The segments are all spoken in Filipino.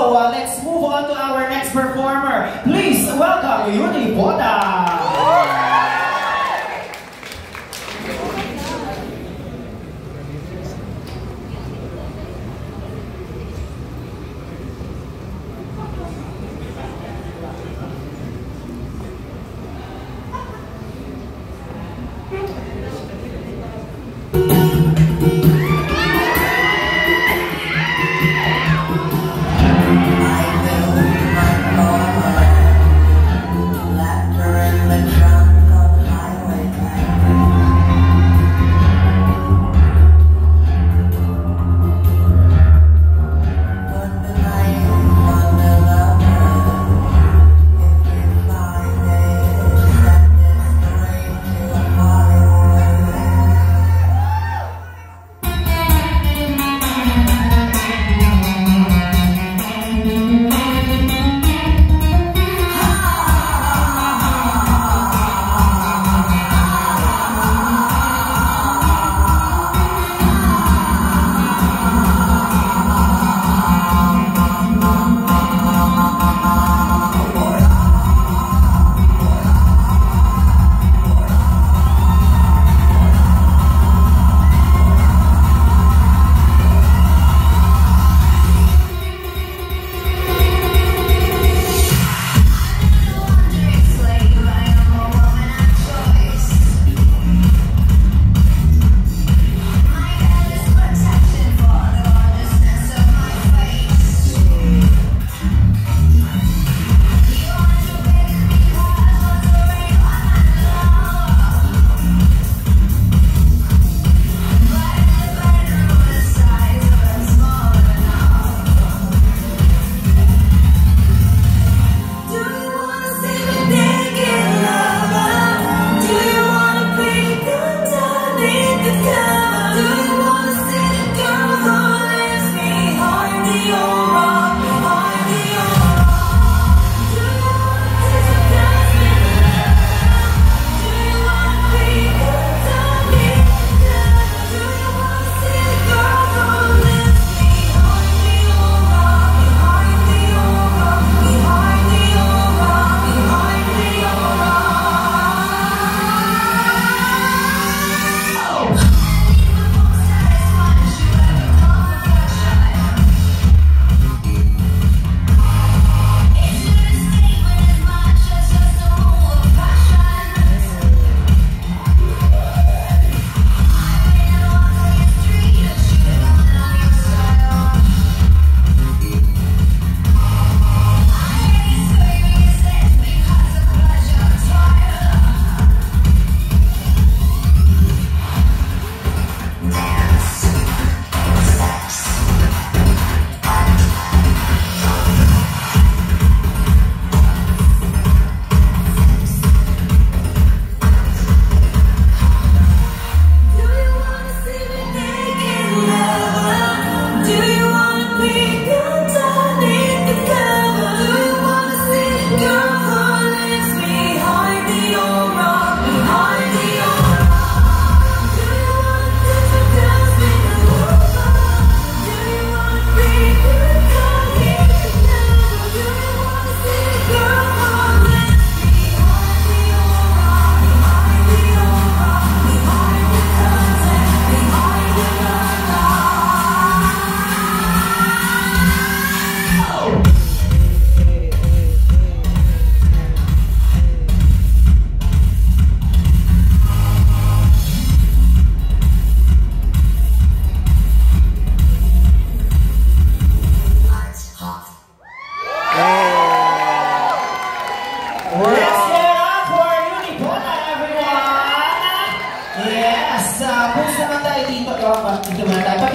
So, let's move on to our next performer. Please welcome Yuni Boda.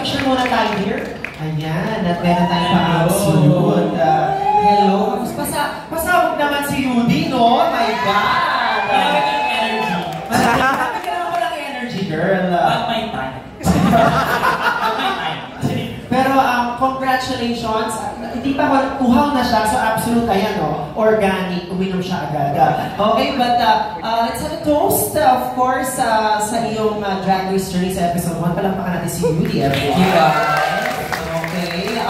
Picture muna tayo here. Ayan, at meron tayong pa-absolute. Hello. Pasabog naman si Yudi, no? My God! Marami kang energy. Marami ka naman walang energy, girl. At my time. At my time. Pero congratulations. Hindi pa tuhaw na siya, so absolute ayan, no? Organic, uminom siya agad. Okay, but let's have a toast, of course, sa iyong Drag Race journey sa episode 1. Palampakan natin si Yudi, everyone. Okay.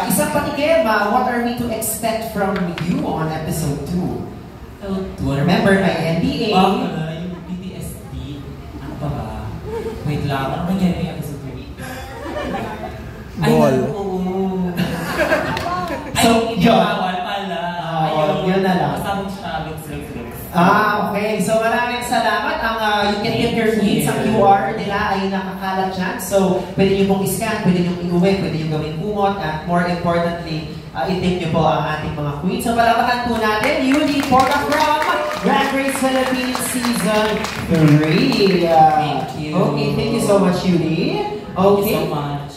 isang patikim, what are we to expect from you on episode 2? Remember, my NBA. Yung PTSD. Ano pa ba? Wait lang, ano nangyari yung episode 3? Ball. Oo. So, Ay, hindi yun. bawal pala. Ayun. Yun na lang. Kasama siya, looks. Okay. So, maraming salamat. You can get your needs. Ang QR nila ay nakakalat dyan. So, pwede nyo pong iscan, pwede nyo iuwi, pwede nyo gawing kumot, at more importantly, i-tip nyo po ang ating mga queens. So, palamakan po natin, Yuni Porta from Drag Race Philippines Season 3. Thank you. Okay, thank you so much, Yuni. Thank you Okay. so much.